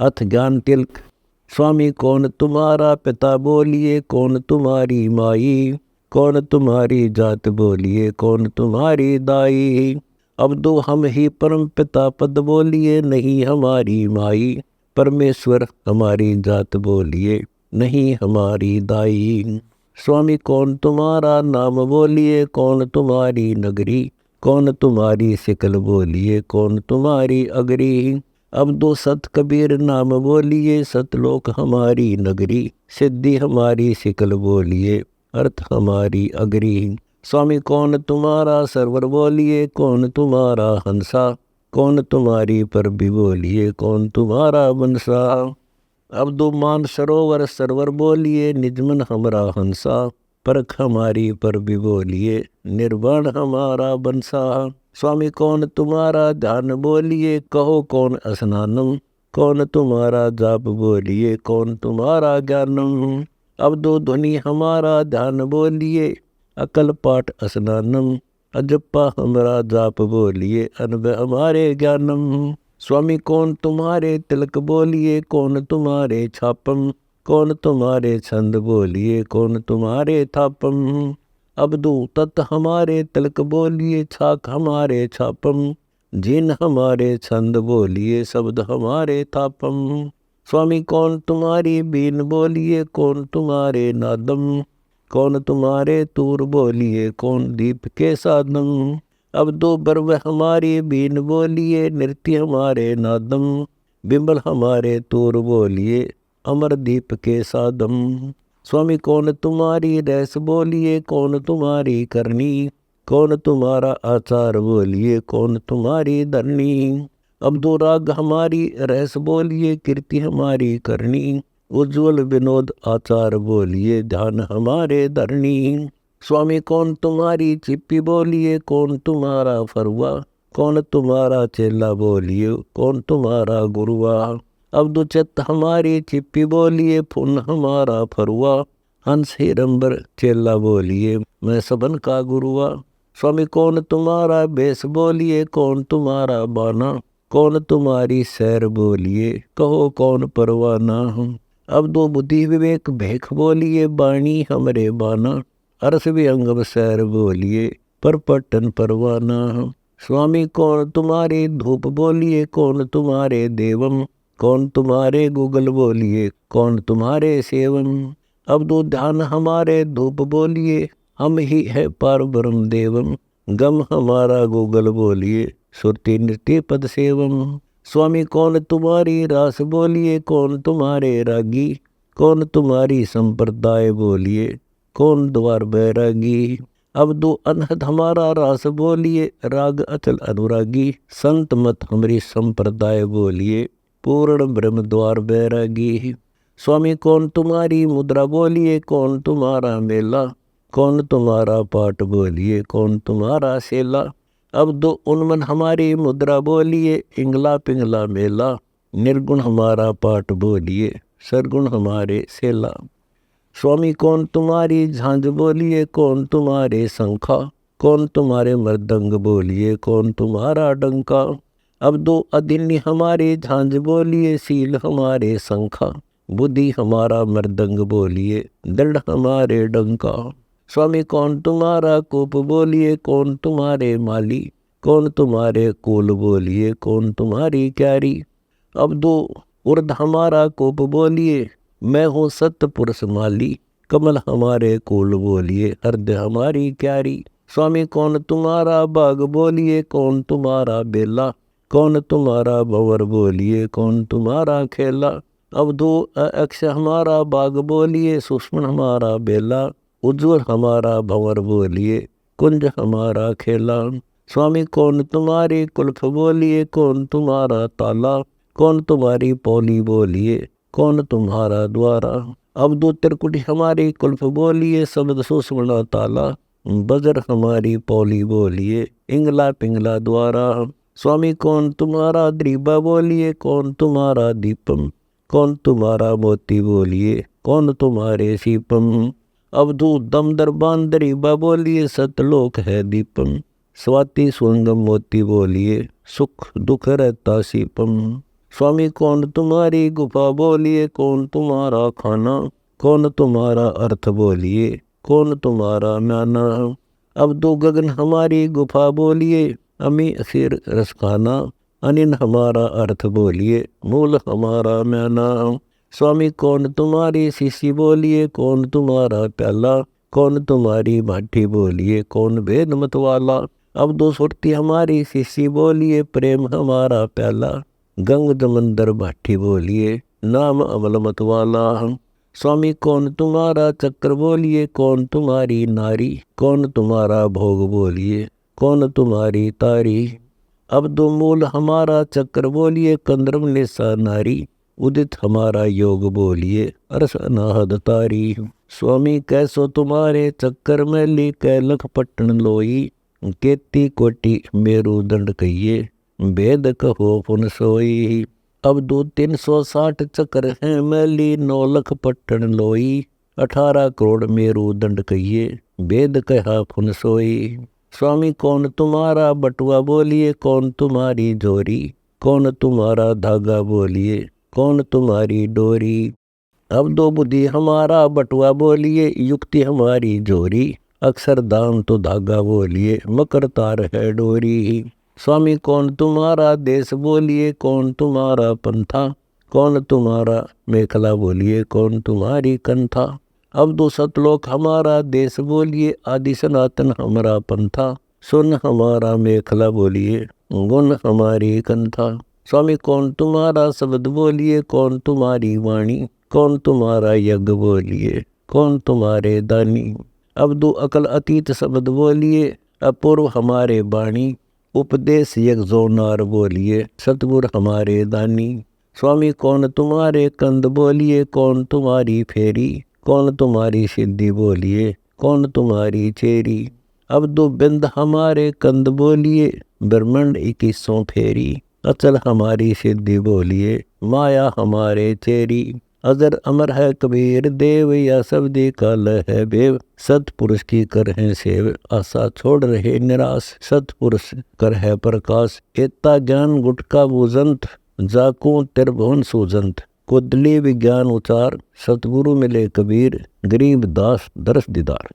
अथ ज्ञान तिलक। स्वामी कौन तुम्हारा पिता बोलिए, कौन तुम्हारी माई, कौन तुम्हारी जात बोलिए, कौन तुम्हारी दाई। अब दो हम ही परम पिता पद बोलिए, नहीं हमारी माई, परमेश्वर हमारी जात बोलिए, नहीं हमारी दाई। स्वामी कौन तुम्हारा नाम बोलिए, कौन तुम्हारी नगरी, कौन तुम्हारी सिकल बोलिए, कौन तुम्हारी अगरी। अब दो सत कबीर नाम बोलिए, सतलोक हमारी नगरी, सिद्धि हमारी सिकल बोलिए, अर्थ हमारी अगरी। स्वामी कौन तुम्हारा सरवर बोलिए, कौन तुम्हारा हंसा, कौन तुम्हारी परबी बोलिए, कौन तुम्हारा बंसा। अब दो मान सरोवर सरवर बोलिए, निजमन हमारा हंसा, परख हमारी परबी बोलिए, निर्वाण हमारा बंसा। स्वामी कौन तुम्हारा ध्यान बोलिए, कहो कौन स्नानम, कौन तुम्हारा जाप बोलिए, कौन तुम्हारा ज्ञानम। अब दो ध्वनि हमारा ध्यान बोलिए, अकल पाठ स्नानम, अजप्पा हमारा जाप बोलिए, अनब हमारे ज्ञानम। स्वामी कौन तुम्हारे तिलक बोलिए, कौन तुम्हारे छापम, कौन तुम्हारे छंद बोलिए, कौन तुम्हारे थापम। अब दो तत् हमारे तिलक बोलिए, छाक हमारे छापम, जिन हमारे छंद बोलिए, शब्द हमारे थापम। स्वामी कौन तुम्हारी बीन बोलिए, कौन तुम्हारे नादम, कौन तुम्हारे तूर बोलिए, कौन दीप के साधम। अब दो बर्व हमारी बीन बोलिए, नृत्य हमारे नादम, बिमल हमारे तूर बोलिए, अमर दीप के सादम। स्वामी कौन तुम्हारी रैस बोलिए, कौन तुम्हारी करनी, कौन तुम्हारा आचार बोलिए, कौन तुम्हारी धरनी। अब दो राग हमारी रहस बोलिए, कीर्ति हमारी करनी, उज्ज्वल विनोद आचार बोलिए, ध्यान हमारे धरनी। स्वामी कौन तुम्हारी चिप्पी बोलिए, कौन तुम्हारा फरुआ, कौन तुम्हारा चेला बोलिए, कौन तुम्हारा गुरुआ। अब दो चित्त हमारी चिप्पी बोलिए, पुन हमारा फरुआ, हंस हिरंबर चेला बोलिए, मैं सबन का गुरुआ। स्वामी कौन तुम्हारा बेस बोलिए, कौन तुम्हारा बाना, कौन तुम्हारी सैर बोलिए, कहो कौन परवाना। अब दो बुद्धि विवेक भेख बोलिए, बाणी हमरे बाना, अरस विहंगम सैर बोलिए, पर पट्टन परवाना। स्वामी कौन तुम्हारे धूप बोलिए, कौन तुम्हारे देवम, कौन तुम्हारे गूगल बोलिए, कौन तुम्हारे सेवम। अब दो ध्यान हमारे धूप बोलिए, हम ही है पार ब्रह्म देवम, गम हमारा गूगल बोलिए, सुरति नृत्य पद सेवम। स्वामी कौन तुम्हारी रास बोलिए, कौन तुम्हारे रागी, कौन तुम्हारी संप्रदाय बोलिए, कौन द्वार बैरागी। अब दो अनहद हमारा रास बोलिए, राग अचल अनुरागी, संत मत हमारी संप्रदाय बोलिए, पूर्ण ब्रह्म द्वार बैरागी। स्वामी कौन तुम्हारी मुद्रा बोलिए, कौन तुम्हारा मेला, कौन तुम्हारा पाठ बोलिए, कौन तुम्हारा सेला। अब दो उन्मन हमारी मुद्रा बोलिए, इंगला पिंगला मेला, निर्गुण हमारा पाठ बोलिए, सरगुण हमारे सेला। स्वामी कौन तुम्हारी झांझ बोलिए, कौन तुम्हारे शंखा, कौन तुम्हारे मृदंग बोलिए, कौन तुम्हारा डंका। अब दो अदिन्य हमारे झांझ बोलिए, सील हमारे शंखा, बुद्धि हमारा मृदंग बोलिए, दृढ़ हमारे डंका। स्वामी कौन तुम्हारा कूप बोलिए, कौन तुम्हारे माली, कौन तुम्हारे कुल बोलिए, कौन तुम्हारी क्यारी। अब दो उर्ध हमारा कूप बोलिए, मैं हूँ सत्य पुरुष माली, कमल हमारे कुल बोलिए, हृदय हमारी क्यारी। स्वामी कौन तुम्हारा बाग बोलिए, कौन तुम्हारा बेला, कौन तुम्हारा भंवर बोलिए, कौन तुम्हारा खेला। अब दो अक्ष हमारा बाग बोलिए, सूक्ष्म हमारा बेला, उज्ज्वल हमारा भंवर बोलिए, कुंज हमारा खेला। स्वामी कौन तुम्हारी कुल्फ बोलिए, कौन तुम्हारा ताला, कौन तुम्हारी पौली बोलिए, कौन तुम्हारा द्वारा। अब दो त्रिकुटी हमारी कुल्फ बोलिए, शब्द सुषमणा ताला, बजर हमारी पौली बोलिए, इंगला पिंगला द्वारा। स्वामी कौन तुम्हारा द्रीबा बोलिए, कौन तुम्हारा दीपम, कौन तुम्हारा मोती बोलिए, कौन तुम्हारे सीपम। अब दो दम दरबान दरीबा बोलिए, सतलोक है दीपम, स्वाति सुंगम मोती बोलिए, सुख दुख रहता सीपम। स्वामी कौन तुम्हारी गुफा बोलिए, कौन तुम्हारा खाना, कौन तुम्हारा अर्थ बोलिए, कौन तुम्हारा म्याना। अब दो गगन हमारी गुफा बोलिए, अमी असीर रस खाना, अनिन हमारा अर्थ बोलिए, मूल हमारा म्याना। स्वामी कौन तुम्हारी शीशी बोलिए, कौन तुम्हारा प्याला, कौन तुम्हारी भाटी बोलिए, कौन भेद मत वाला। अब दो सुरती हमारी शीशी बोलिए, प्रेम हमारा प्याला, गंग जमंदर भाटी बोलिए, नाम अमल मत वाला। स्वामी कौन तुम्हारा चक्र बोलिए, कौन तुम्हारी नारी, कौन तुम्हारा भोग बोलिए, कौन तुम्हारी तारी। अब दो मूल हमारा चक्र बोलिए, कंद्रम निशा नारी, उदित हमारा योग बोलिए, अरस अनाहद तारी। स्वामी कैसो तुम्हारे चक्कर में ली, कैलख पट्टन लोई, केती कोटि मेरु दंड कहिए, भेद कहो पुन सोई। अब दो 360 चक्र हैं मैली, 9 लख पट्टन लोई, 18 करोड़ मेरु दंड कहिए, भेद कहा पुन सोई। स्वामी कौन तुम्हारा बटुआ बोलिए, कौन तुम्हारी जोरी, कौन तुम्हारा धागा बोलिए, कौन तुम्हारी डोरी। अब दो बुद्धि हमारा बटुआ बोलिए, युक्ति हमारी जोरी, अक्षरधाम तो धागा बोलिए, मकर तार है डोरी। स्वामी कौन तुम्हारा देश बोलिए, कौन तुम्हारा पंथा, कौन तुम्हारा मेखला बोलिए, कौन तुम्हारी कंथा। अब दो सतलोक हमारा देश बोलिए, आदि सनातन हमारा पंथा, सुन हमारा मेखला बोलिए, गुण हमारी कंथा। स्वामी कौन तुम्हारा शब्द बोलिए, कौन तुम्हारी वाणी, कौन तुम्हारा यज्ञ बोलिए, कौन तुम्हारे दानी। अब दो अकल अतीत शब्द बोलिए, अपूर्व हमारे वाणी, उपदेश यज्ञ जोनार बोलिए, सतगुर हमारे दानी। स्वामी कौन तुम्हारे कंद बोलिए, कौन तुम्हारी फेरी, कौन तुम्हारी सिद्धि बोलिए, कौन तुम्हारी चेरी। अब दो बिंद हमारे कंद बोलिए, ब्रह्मांड 21 फेरी, अचल हमारी सिद्धि बोलिए, माया हमारे चेरी। अजर अमर है कबीर देव, या शब्दी काल है बेव, सतपुरुष की कर है सेव, आशा छोड़ रहे निराश, सतपुरुष कर है प्रकाश। एता ज्ञान गुटका बूजंत, जाकू त्रिभुवन सूजंत, कुदली विज्ञान उचार, सतगुरु मिले कबीर, गरीब दास दरस दीदार।